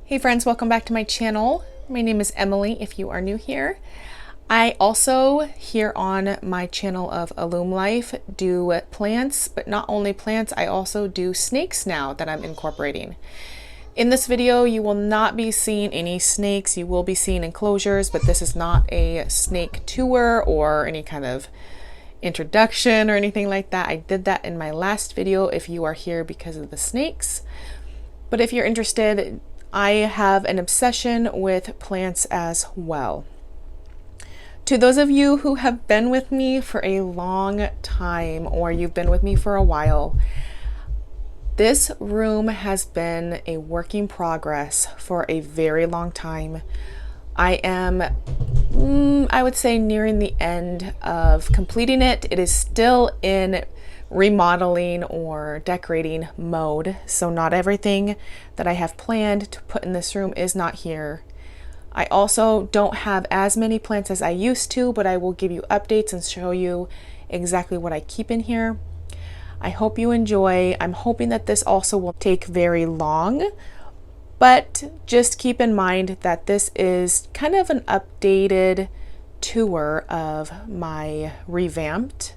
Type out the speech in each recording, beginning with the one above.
Hey friends, welcome back to my channel. My name is Emily if you are new here. I also here on my channel of Alum Life do plants, but not only plants, I also do snakes now that I'm incorporating. In this video, you will not be seeing any snakes. You will be seeing enclosures, but this is not a snake tour or any kind of introduction or anything like that. I did that in my last video if you are here because of the snakes. But if you're interested, I have an obsession with plants as well. To those of you who have been with me for a long time or you've been with me for a while, this room has been a work in progress for a very long time. I am, I would say, nearing the end of completing it. It is still in remodeling or decorating mode, so not everything that I have planned to put in this room is not here. I also don't have as many plants as I used to, but I will give you updates and show you exactly what I keep in here. I hope you enjoy. I'm hoping that this also will take very long, but just keep in mind that this is kind of an updated tour of my revamped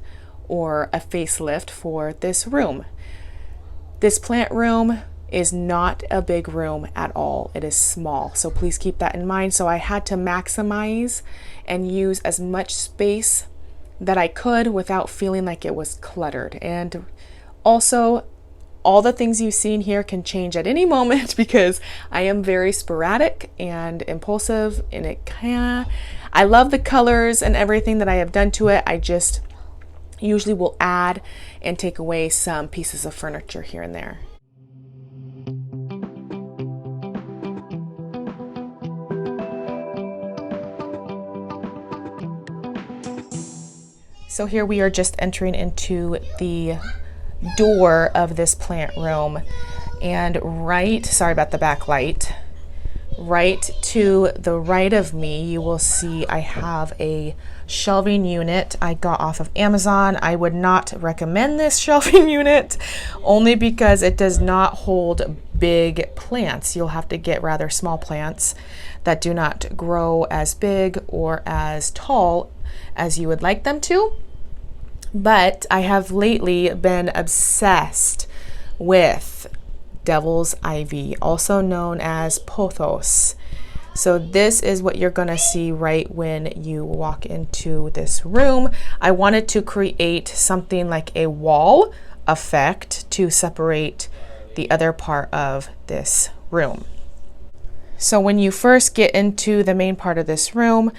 or a facelift for this room. This plant room is not a big room at all. It is small, so please keep that in mind. So I had to maximize and use as much space that I could without feeling like it was cluttered. And also, all the things you've seen here can change at any moment because I am very sporadic and impulsive, and I love the colors and everything that I have done to it. I just usually will add and take away some pieces of furniture here and there. So here we are just entering into the door of this plant room, and sorry about the backlight, right to the right of me you will see I have a shelving unit I got off of Amazon. I would not recommend this shelving unit only because it does not hold big plants. You'll have to get rather small plants that do not grow as big or as tall as you would like them to. But I have lately been obsessed with devil's ivy, also known as pothos. So this is what you're gonna see right when you walk into this room. I wanted to create something like a wall effect to separate the other part of this room. So when you first get into the main part of this room,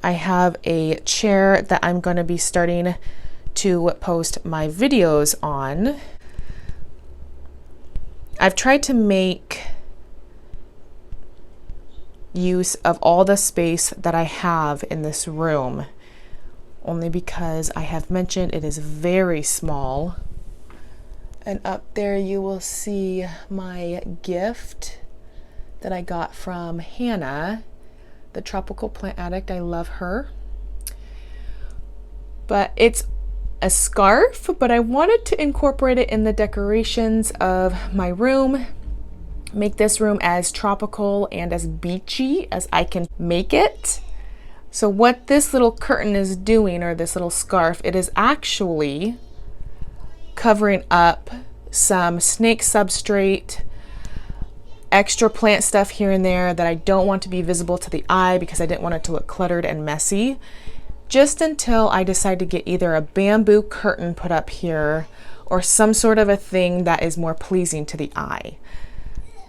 I have a chair that I'm gonna be starting to post my videos on. I've tried to make use of all the space that I have in this room, only because I have mentioned it is very small. And up there you will see my gift that I got from Hannah, the tropical plant addict. I love her. But it's a scarf, but I wanted to incorporate it in the decorations of my room, make this room as tropical and as beachy as I can make it. So what this little curtain is doing, or this little scarf, it is actually covering up some snake substrate, extra plant stuff here and there that I don't want to be visible to the eye because I didn't want it to look cluttered and messy. Just until I decide to get either a bamboo curtain put up here or some sort of a thing that is more pleasing to the eye.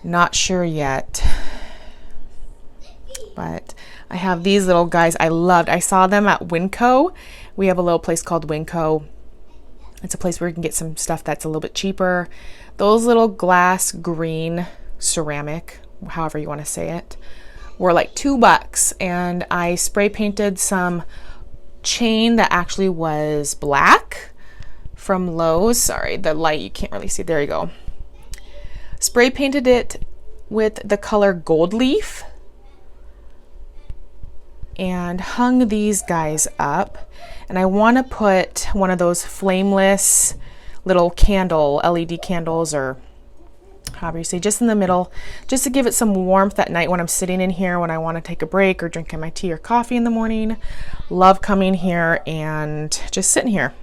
Not sure yet. But I have these little guys I loved. I saw them at Winco. We have a little place called Winco. It's a place where you can get some stuff that's a little bit cheaper. Those little glass green ceramic, however you want to say it, were like $2, and I spray painted some chain that actually was black from Lowe's. Sorry, the light, you can't really see. There you go. Spray painted it with the color gold leaf and hung these guys up. And I want to put one of those flameless little LED candles, or obviously just in the middle, just to give it some warmth at night when I'm sitting in here when I want to take a break or drinking my tea or coffee in the morning. Love coming here and just sitting here.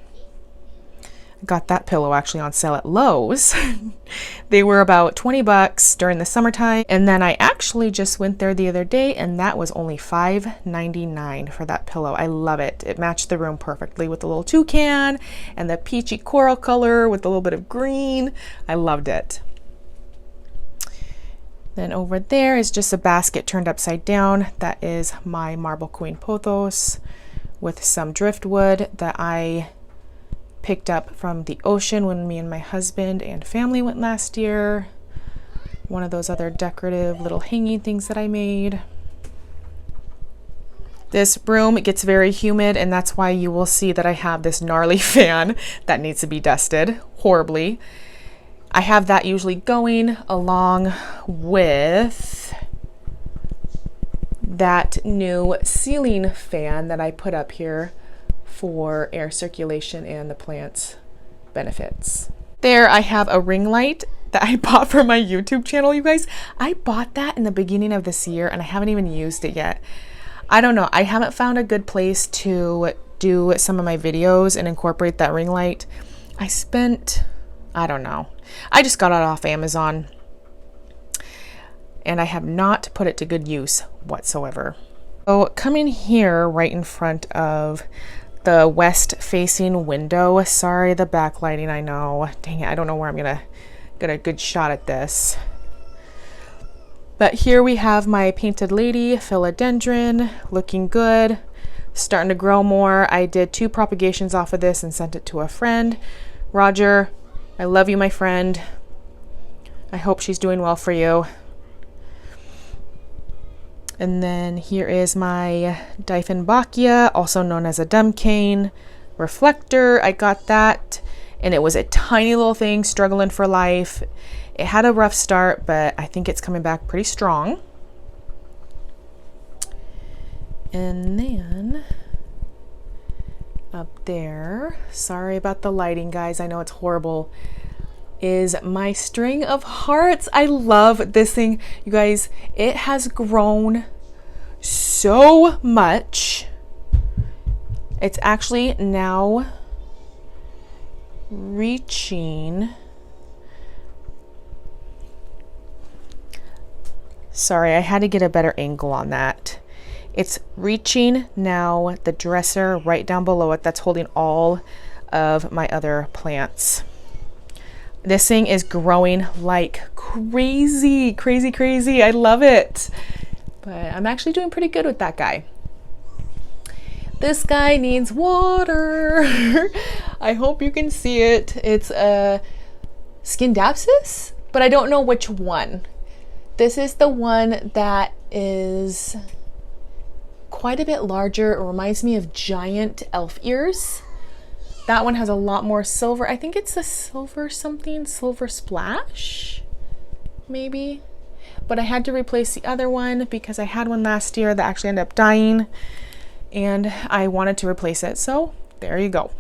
Got that pillow actually on sale at Lowe's. They were about 20 bucks during the summertime, and then I actually just went there the other day and that was only $5.99 for that pillow. I love it. It matched the room perfectly with the little toucan and the peachy coral color with a little bit of green. I loved it. Then over there is just a basket turned upside down. That is my Marble Queen pothos with some driftwood that I picked up from the ocean when me and my husband and family went last year. One of those other decorative little hanging things that I made. This room, it gets very humid, and that's why you will see that I have this gnarly fan that needs to be dusted horribly. I have that usually going along with that new ceiling fan that I put up here for air circulation and the plant's benefits. There I have a ring light that I bought for my YouTube channel, you guys. I bought that in the beginning of this year and I haven't even used it yet. I don't know. I haven't found a good place to do some of my videos and incorporate that ring light. I don't know. I just got it off Amazon and I have not put it to good use whatsoever. So coming here right in front of the west facing window. Sorry, the backlighting, I know. Dang it, I don't know where I'm gonna get a good shot at this. But here we have my painted lady philodendron, looking good, starting to grow more. I did 2 propagations off of this and sent it to a friend. Roger, I love you, my friend. I hope she's doing well for you. And then here is my Dieffenbachia, also known as a dumb cane reflector. I got that and it was a tiny little thing struggling for life. It had a rough start, but I think it's coming back pretty strong. And then up there, sorry about the lighting, guys, I know it's horrible, is my string of hearts. I love this thing, you guys. It has grown so much. It's actually now reaching, sorry, I had to get a better angle on that. It's reaching now the dresser right down below it that's holding all of my other plants. This thing is growing like crazy, crazy, crazy. I love it. But I'm actually doing pretty good with that guy. This guy needs water. I hope you can see it. It's a Scindapsus, but I don't know which one. This is the one that is quite a bit larger. It reminds me of giant elf ears. That one has a lot more silver. I think it's a silver something, silver splash, maybe. But I had to replace the other one because I had one last year that actually ended up dying and I wanted to replace it. So there you go.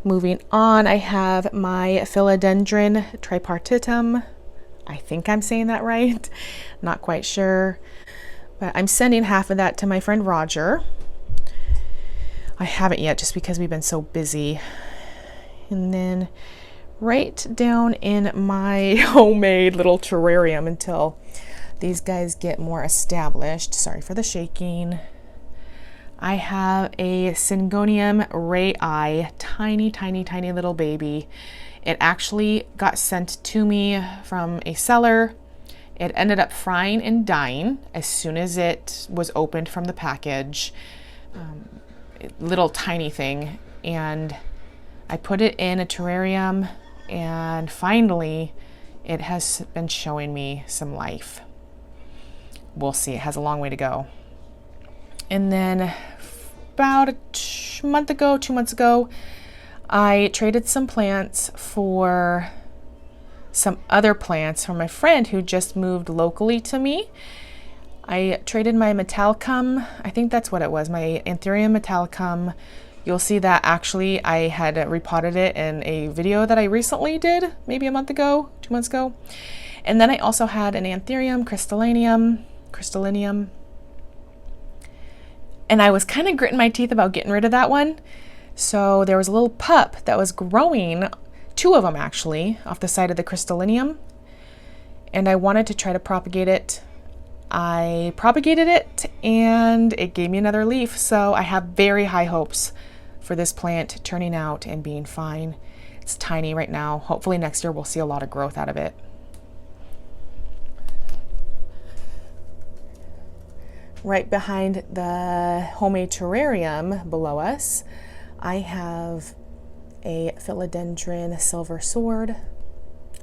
Moving on, I have my Philodendron tripartitum. I think I'm saying that right. Not quite sure. But I'm sending half of that to my friend Roger. I haven't yet just because we've been so busy. And then right down in my homemade little terrarium until these guys get more established. Sorry for the shaking. I have a Syngonium ray eye, tiny, tiny, tiny little baby. It actually got sent to me from a seller. It ended up frying and dying as soon as it was opened from the package. Little tiny thing. And I put it in a terrarium and finally it has been showing me some life. We'll see, it has a long way to go. And then about a month ago, 2 months ago, I traded some plants for some other plants from my friend who just moved locally to me. I traded my Metallicum, I think that's what it was, my Antherium Metallicum You'll see that actually I had repotted it in a video that I recently did, maybe a month ago, 2 months ago. And then I also had an Antherium Crystallinium. And I was kind of gritting my teeth about getting rid of that one. So there was a little pup that was growing, 2 of them actually, off the side of the Crystallinium. And I wanted to try to propagate it. I propagated it and it gave me another leaf. So I have very high hopes for this plant turning out and being fine. It's tiny right now. Hopefully next year we'll see a lot of growth out of it. Right behind the homemade terrarium below us, I have a Philodendron Silver Sword.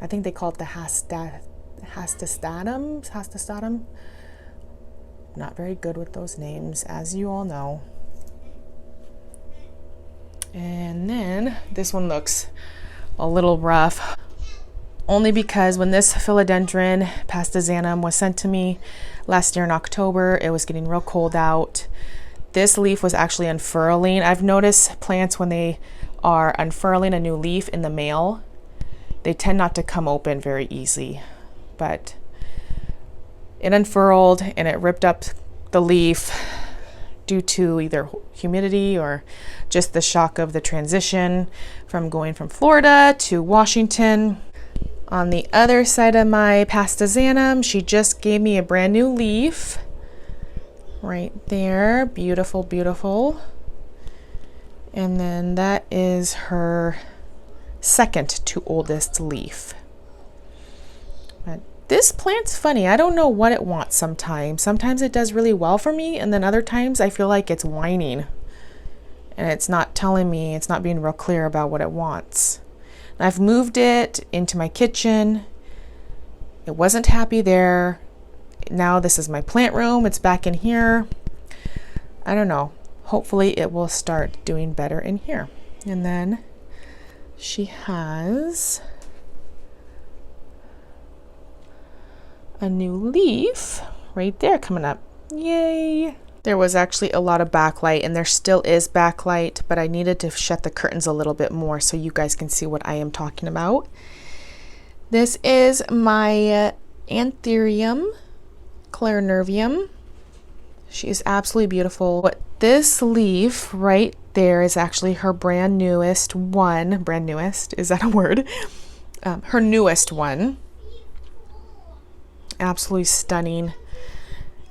I think they call it the Hastastatum. Not very good with those names, as you all know. And then this one looks a little rough, only because when this Philodendron Pastazanum was sent to me last year in October, it was getting real cold out. This leaf was actually unfurling. I've noticed plants when they are unfurling a new leaf in the mail, they tend not to come open very easy. But it unfurled and it ripped up the leaf due to either humidity or just the shock of the transition from going from Florida to Washington. On the other side of my Pastazanum, she just gave me a brand new leaf right there. Beautiful, beautiful. And then that is her second to oldest leaf. But this plant's funny. I don't know what it wants sometimes. Sometimes it does really well for me, and then other times I feel like it's whining. And it's not telling me, it's not being real clear about what it wants. And I've moved it into my kitchen. It wasn't happy there. Now this is my plant room. It's back in here. I don't know. Hopefully it will start doing better in here. And then she has a new leaf right there coming up. Yay! There was actually a lot of backlight, and there still is backlight, but I needed to shut the curtains a little bit more so you guys can see what I am talking about. This is my Antherium Clarinervium. She is absolutely beautiful. But this leaf right there is actually her brand newest one. Brand newest, is that a word? Her newest one. Absolutely stunning.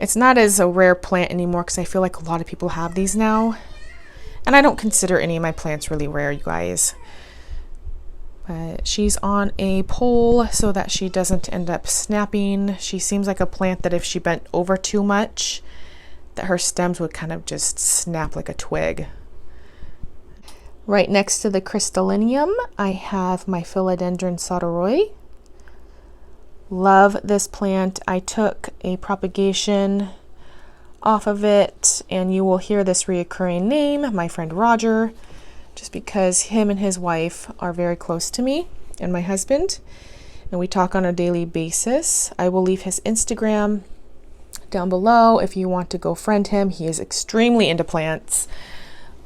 It's not as a rare plant anymore because I feel like a lot of people have these now. And I don't consider any of my plants really rare, you guys. But she's on a pole so that she doesn't end up snapping. She seems like a plant that if she bent over too much, that her stems would kind of just snap like a twig. Right next to the Crystallinium, I have my Philodendron Solderoy. Love this plant. I took a propagation off of it, and you will hear this reoccurring name, my friend Roger, just because him and his wife are very close to me and my husband, and we talk on a daily basis. I will leave his Instagram down below if you want to go friend him. He is extremely into plants,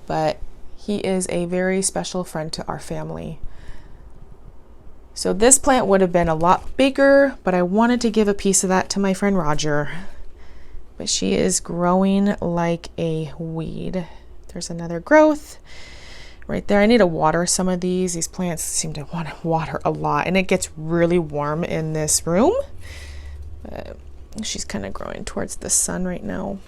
but he is a very special friend to our family. So this plant would have been a lot bigger, but I wanted to give a piece of that to my friend Roger. But she is growing like a weed. There's another growth right there. I need to water some of these. These plants seem to want to water a lot, and it gets really warm in this room. But she's kind of growing towards the sun right now.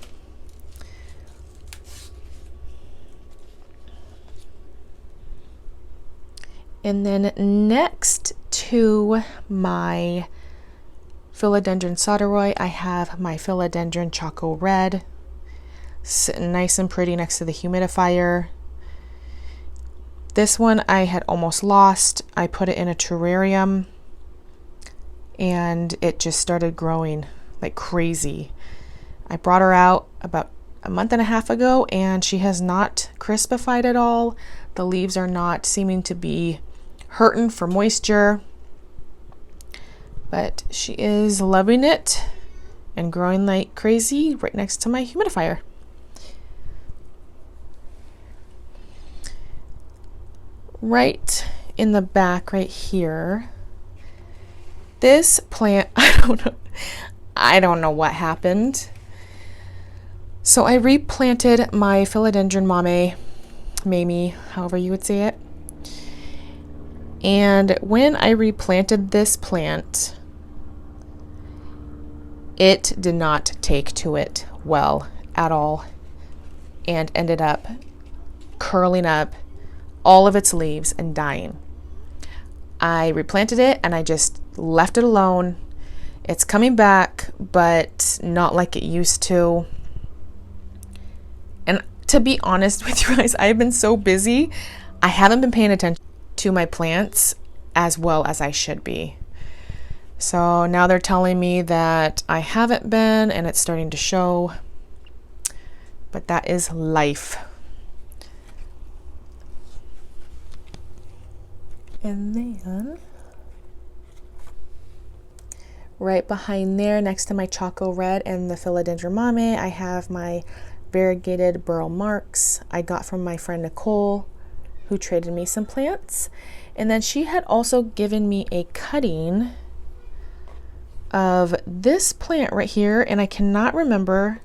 And then next to my Philodendron Solderoy, I have my Philodendron Charcoal Red, sitting nice and pretty next to the humidifier. This one I had almost lost. I put it in a terrarium and it just started growing like crazy. I brought her out about a month and a half ago and she has not crispified at all. The leaves are not seeming to be hurting for moisture, but she is loving it and growing like crazy right next to my humidifier. right in the back right here, this plant, I don't know what happened. So I replanted my Philodendron mamie, however you would say it. And when I replanted this plant, it did not take to it well at all and ended up curling up all of its leaves and dying. I replanted it and I just left it alone. It's coming back, but not like it used to. And to be honest with you guys, I've been so busy, I haven't been paying attention to my plants as well as I should be. So now they're telling me that I haven't been and it's starting to show, but that is life. And then right behind there, next to my Charcoal Red and the Philodendron Mame, I have my variegated burl marks I got from my friend Nicole, who traded me some plants. And then she had also given me a cutting of this plant right here, and I cannot remember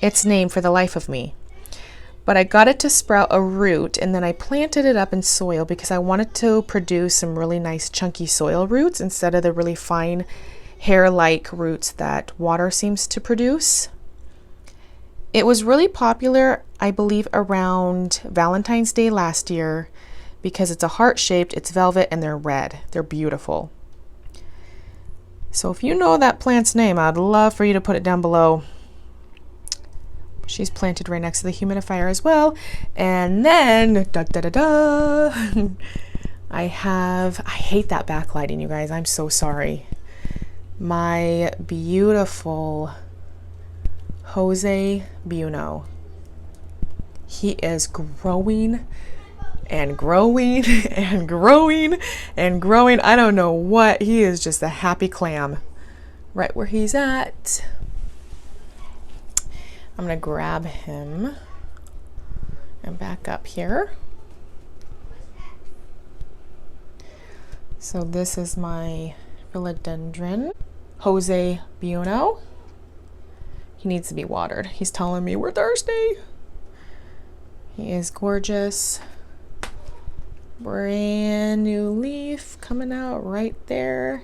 its name for the life of me. But I got it to sprout a root, and then I planted it up in soil because I wanted to produce some really nice chunky soil roots instead of the really fine hair-like roots that water seems to produce. It was really popular, I believe, around Valentine's Day last year because it's a heart-shaped, it's velvet, and they're red. They're beautiful. So if you know that plant's name, I'd love for you to put it down below. She's planted right next to the humidifier as well. And then, I hate that backlighting, you guys. I'm so sorry. My beautiful Jose Buono. He is growing and growing and growing and growing. I don't know what. He is just a happy clam right where he's at. I'm going to grab him and back up here. So this is my Philodendron, Jose Buono. He needs to be watered. He's telling me we're thirsty. He is gorgeous. Brand new leaf coming out right there.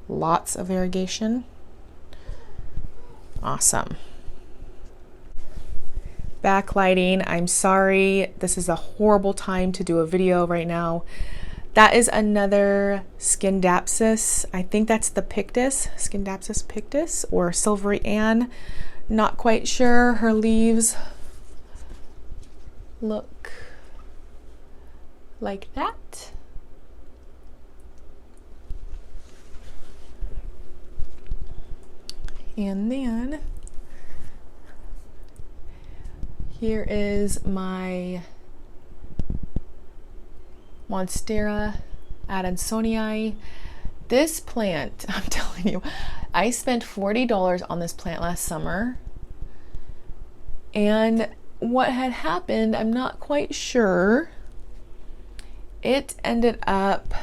Lots of irrigation. Awesome. Backlighting, I'm sorry, this is a horrible time to do a video right now. That is another Scindapsus. I think that's the Pictus, Scindapsus pictus, or Silvery Ann. Not quite sure. Her leaves look like that. And then here is my Monstera Adensoniae. This plant, I'm telling you, I spent $40 on this plant last summer. And what had happened, I'm not quite sure. It ended up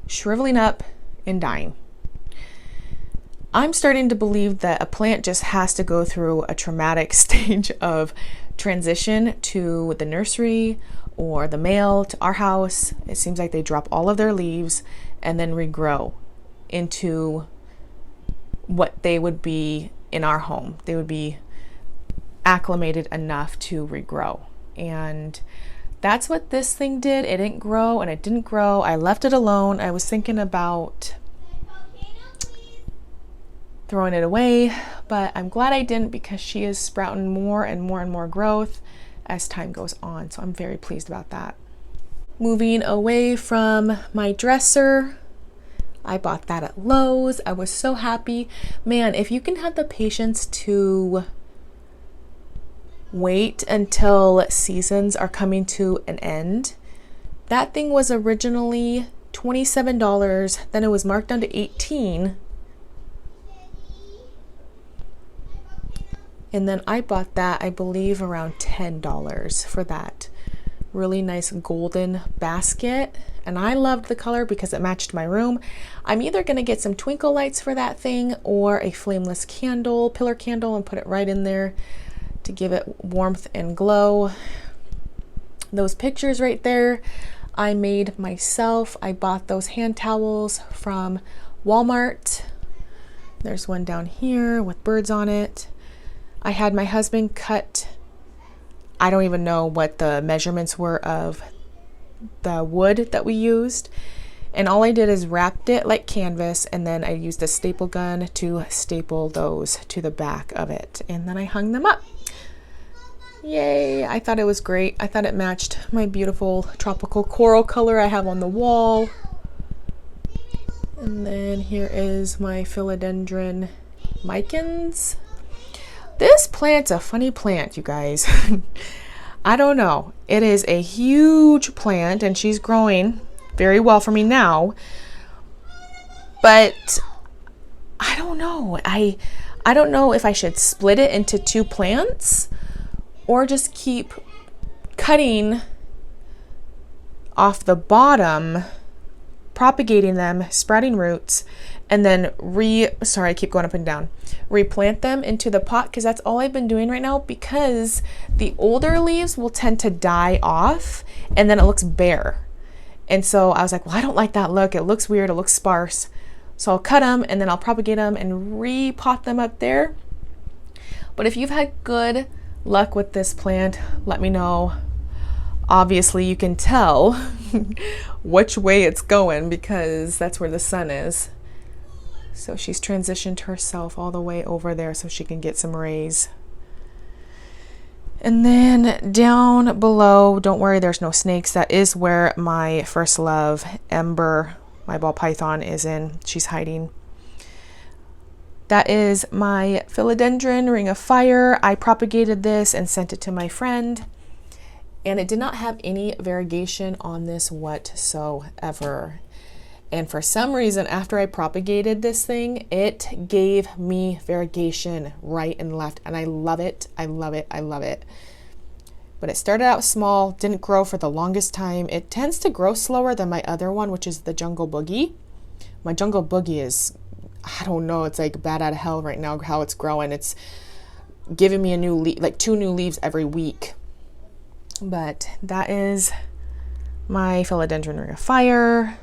shriveling up and dying. I'm starting to believe that a plant just has to go through a traumatic stage of transition to the nursery or the mail to our house. It seems like they drop all of their leaves and then regrow into what they would be in our home. They would be acclimated enough to regrow. And that's what this thing did. It didn't grow and it didn't grow. I left it alone. I was thinking about throwing it away, but I'm glad I didn't because she is sprouting more and more and more growth as time goes on. So I'm very pleased about that. Moving away from my dresser, I bought that at Lowe's. I was so happy. Man, if you can have the patience to wait until seasons are coming to an end. That thing was originally $27, then it was marked down to $18. And then I bought that, I believe, around $10 for that really nice golden basket, and I loved the color because it matched my room. I'm either going to get some twinkle lights for that thing or a flameless candle, pillar candle, and put it right in there to give it warmth and glow. Those pictures right there I made myself. I bought those hand towels from Walmart. There's one down here with birds on it. I had my husband cut, I don't even know what the measurements were of the wood that we used. And all I did is wrapped it like canvas, and then I used a staple gun to staple those to the back of it. And then I hung them up. Yay, I thought it was great. I thought it matched my beautiful tropical coral color I have on the wall. And then here is my Philodendron Micans. This plant's a funny plant, you guys. I don't know. It is a huge plant, and she's growing very well for me now. But I don't know. I don't know if I should split it into two plants or just keep cutting off the bottom, propagating them, sprouting roots, and then I keep going up and down, replant them into the pot, because that's all I've been doing right now, because the older leaves will tend to die off and then it looks bare. And so I was like, well, I don't like that look. It looks weird. It looks sparse. So I'll cut them and then I'll propagate them and repot them up there. But if you've had good luck with this plant, let me know. Obviously you can tell which way it's going because that's where the sun is. So she's transitioned herself all the way over there so she can get some rays. And then down below, don't worry, there's no snakes. That is where my first love, Ember, my ball python, is in. She's hiding. That is my Philodendron Ring of Fire. I propagated this and sent it to my friend, and it did not have any variegation on this whatsoever. And for some reason, after I propagated this thing, it gave me variegation right and left, and I love it. I love it. I love it. But it started out small, didn't grow for the longest time. It tends to grow slower than my other one, which is the Jungle Boogie. My Jungle Boogie is, I don't know, it's like bad out of hell right now how it's growing. It's giving me a new leaf, like 2 new leaves every week. But that is my Philodendron Ring of Fire.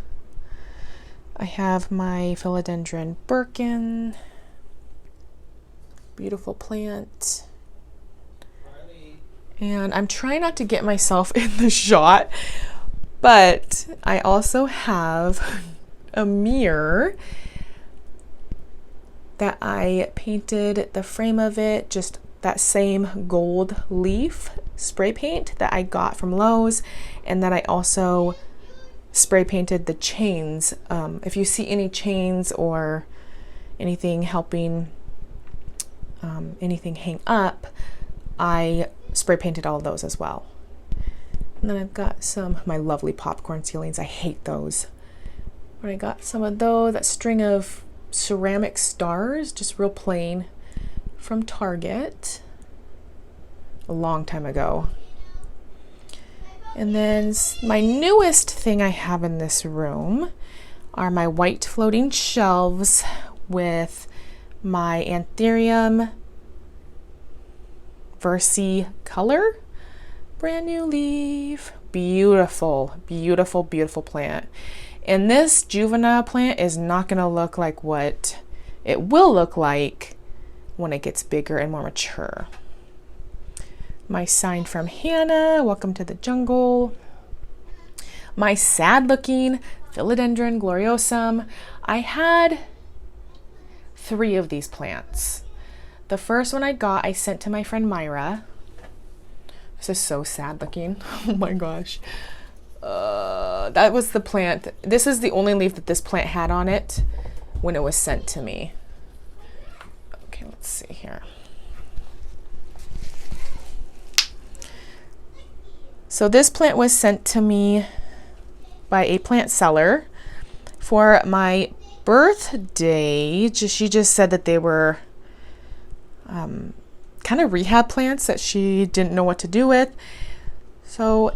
I have my Philodendron Birkin. Beautiful plant. And I'm trying not to get myself in the shot, but I also have a mirror that I painted the frame of it, just that same gold leaf spray paint that I got from Lowe's, and that I also spray painted the chains. If you see any chains or anything helping anything hang up, I spray painted all of those as well. And then I've got some of my lovely popcorn ceilings. I hate those. But I got some of those, that string of ceramic stars, just real plain, from Target a long time ago. And then my newest thing I have in this room are my white floating shelves with my Antherium Versicolor. Brand new leaf. Beautiful, beautiful, beautiful plant. And this juvenile plant is not going to look like what it will look like when it gets bigger and more mature. My sign from Hannah, welcome to the jungle. My sad looking Philodendron Gloriosum. I had 3 of these plants. The first one I got, I sent to my friend Myra. This is so sad looking. Oh my gosh. That was the plant. This is the only leaf that this plant had on it when it was sent to me. Okay, let's see here. So this plant was sent to me by a plant seller for my birthday. She just said that they were kind of rehab plants that she didn't know what to do with. So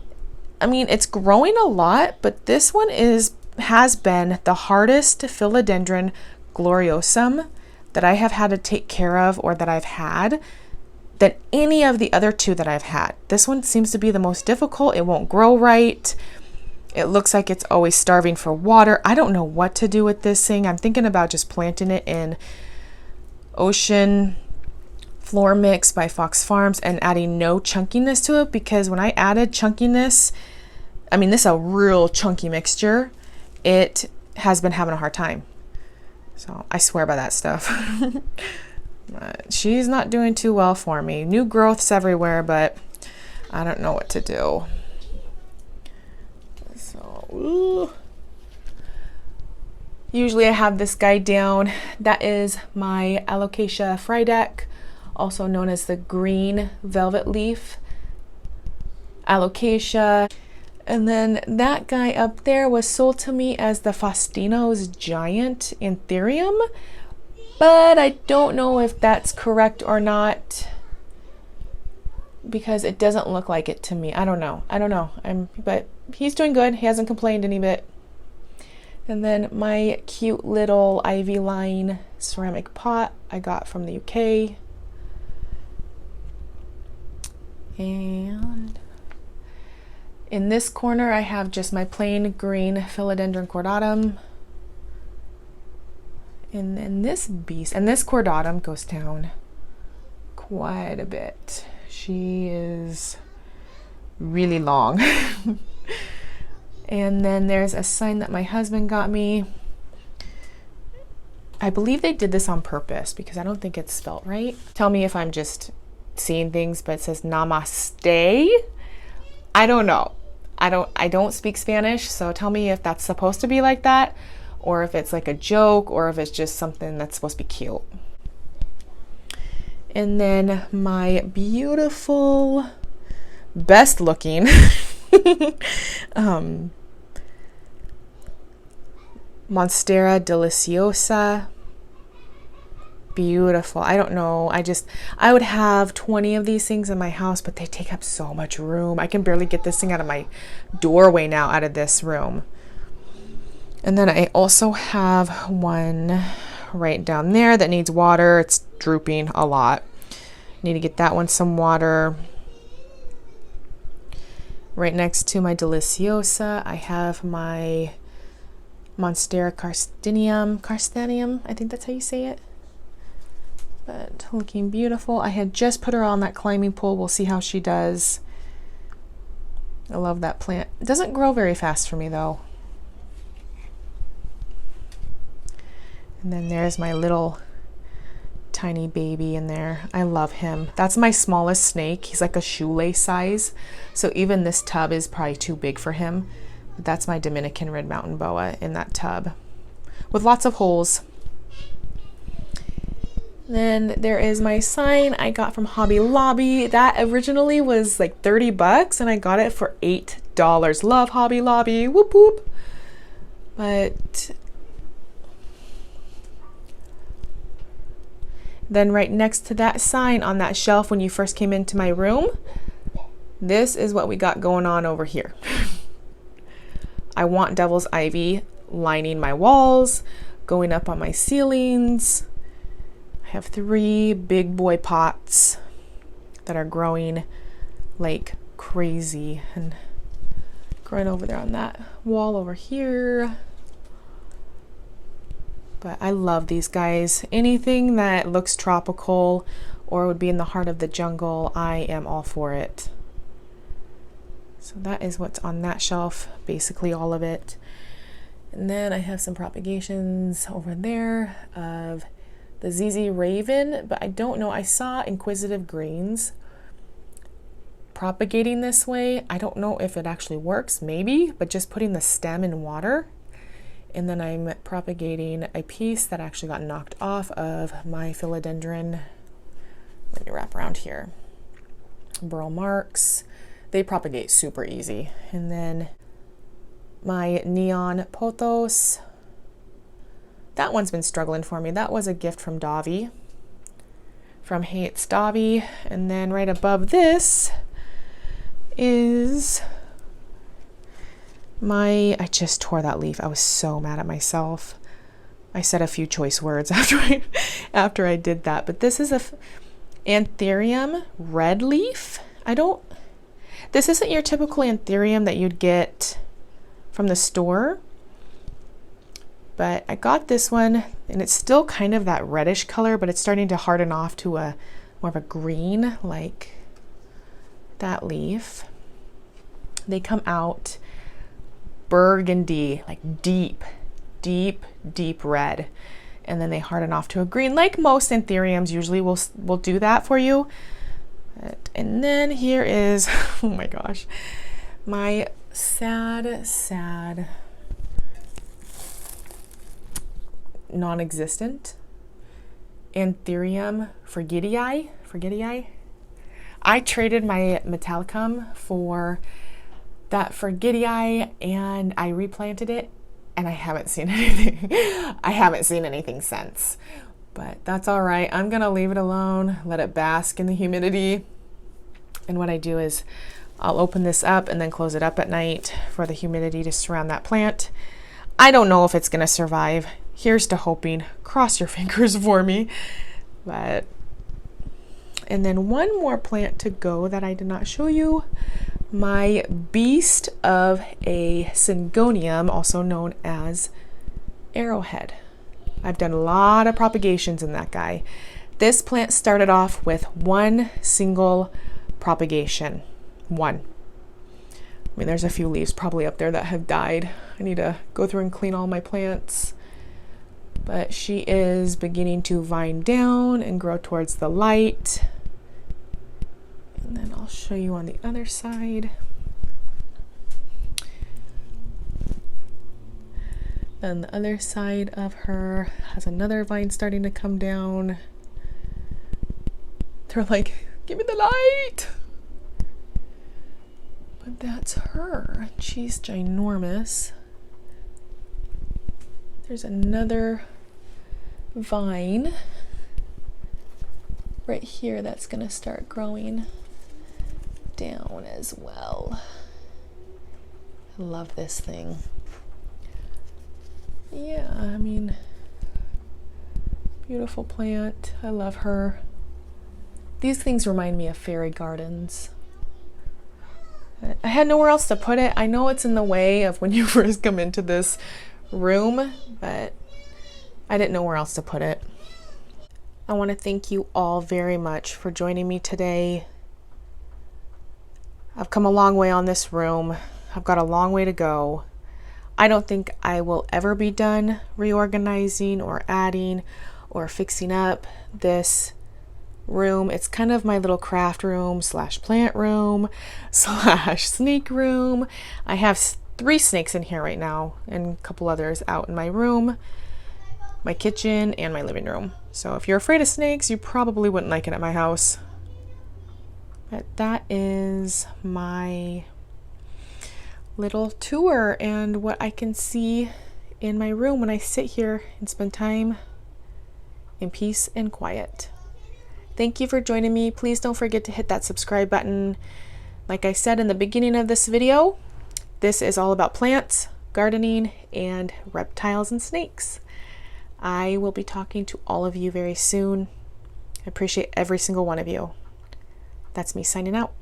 I mean, it's growing a lot, but this one has been the hardest Philodendron Gloriosum that I have had to take care of, or that I've had, than any of the other two that I've had. This one seems to be the most difficult. It won't grow right. It looks like it's always starving for water. I don't know what to do with this thing. I'm thinking about just planting it in Ocean Floor Mix by Fox Farms and adding no chunkiness to it, because when I added chunkiness, I mean, this is a real chunky mixture, it has been having a hard time. So I swear by that stuff. But she's not doing too well for me. New growths everywhere, but I don't know what to do. So, ooh. Usually I have this guy down. That is my Alocasia Frydek, also known as the green velvet leaf Alocasia. And then that guy up there was sold to me as the Faustino's giant Antherium, but I don't know if that's correct or not, because it doesn't look like it to me. I don't know. But he's doing good. He hasn't complained any bit. And then my cute little ivy line ceramic pot I got from the UK. And in this corner I have just my plain green Philodendron cordatum. And then this beast, and this cordatum goes down quite a bit. She is really long. And then there's a sign that my husband got me. I believe they did this on purpose, because I don't think it's spelt right. Tell me if I'm just seeing things, but it says namaste. I don't know. I don't speak Spanish, so tell me if that's supposed to be like that, or if it's like a joke, or if it's just something that's supposed to be cute. And then my beautiful, best looking Monstera Deliciosa. Beautiful. I don't know. I would have 20 of these things in my house, but they take up so much room. I can barely get this thing out of my doorway now, out of this room. And then I also have one right down there that needs water. It's drooping a lot. Need to get that one some water. Right next to my Deliciosa, I have my Monstera Carstanium, I think that's how you say it. But looking beautiful. I had just put her on that climbing pole. We'll see how she does. I love that plant. It doesn't grow very fast for me though. And then there's my little tiny baby in there. I love him. That's my smallest snake. He's like a shoelace size. So even this tub is probably too big for him. But that's my Dominican red mountain boa in that tub with lots of holes. Then there is my sign I got from Hobby Lobby. That originally was like 30 bucks and I got it for $8. Love Hobby Lobby. Whoop whoop. But then right next to that sign on that shelf when you first came into my room, this is what we got going on over here. I want devil's ivy lining my walls, going up on my ceilings. I have 3 big boy pots that are growing like crazy and growing over there on that wall over here. But I love these guys. Anything that looks tropical or would be in the heart of the jungle, I am all for it. So that is what's on that shelf, basically all of it. And then I have some propagations over there of the ZZ Raven, but I don't know. I saw Inquisitive Greens propagating this way. I don't know if it actually works, maybe, but just putting the stem in water. And then I'm propagating a piece that actually got knocked off of my Philodendron. Let me wrap around here. Burl marks. They propagate super easy. And then my Neon Pothos. That one's been struggling for me. That was a gift from Davi, from Hey It's Davi. And then right above this is I just tore that leaf. I was so mad at myself. I said a few choice words after I did that, but this is a Antherium Red Leaf. This isn't your typical Antherium that you'd get from the store, but I got this one and it's still kind of that reddish color, but it's starting to harden off to a more of a green, like that leaf. They come out burgundy, like deep red, and then they harden off to a green, like most Antheriums usually will do that for you. And then here is, oh my gosh, my sad non-existent Antherium Forgetii. I traded my Metallicum for that Forgetii and I replanted it, and I haven't seen anything. I haven't seen anything since, but that's all right. I'm gonna leave it alone, let it bask in the humidity. And what I do is I'll open this up and then close it up at night for the humidity to surround that plant. I don't know if it's gonna survive. Here's to hoping. Cross your fingers for me. And then one more plant to go that I did not show you. My beast of a Syngonium, also known as Arrowhead. I've done a lot of propagations in that guy. This plant started off with one single propagation. One. I mean, there's a few leaves probably up there that have died. I need to go through and clean all my plants. But she is beginning to vine down and grow towards the light. And then I'll show you on the other side. And the other side of her has another vine starting to come down. They're like, give me the light. But that's her. She's ginormous. There's another vine right here that's going to start growing down as well. I love this thing. Yeah, I mean, beautiful plant. I love her. These things remind me of fairy gardens. I had nowhere else to put it. I know it's in the way of when you first come into this room, but I didn't know where else to put it. I want to thank you all very much for joining me today. I've come a long way on this room. I've got a long way to go. I don't think I will ever be done reorganizing or adding or fixing up this room. It's kind of my little craft room slash plant room slash snake room. I have 3 snakes in here right now and a couple others out in my room, my kitchen, and my living room. So if you're afraid of snakes, you probably wouldn't like it at my house. But that is my little tour and what I can see in my room when I sit here and spend time in peace and quiet. Thank you for joining me. Please don't forget to hit that subscribe button. Like I said in the beginning of this video, this is all about plants, gardening, and reptiles and snakes. I will be talking to all of you very soon. I appreciate every single one of you. That's me signing out.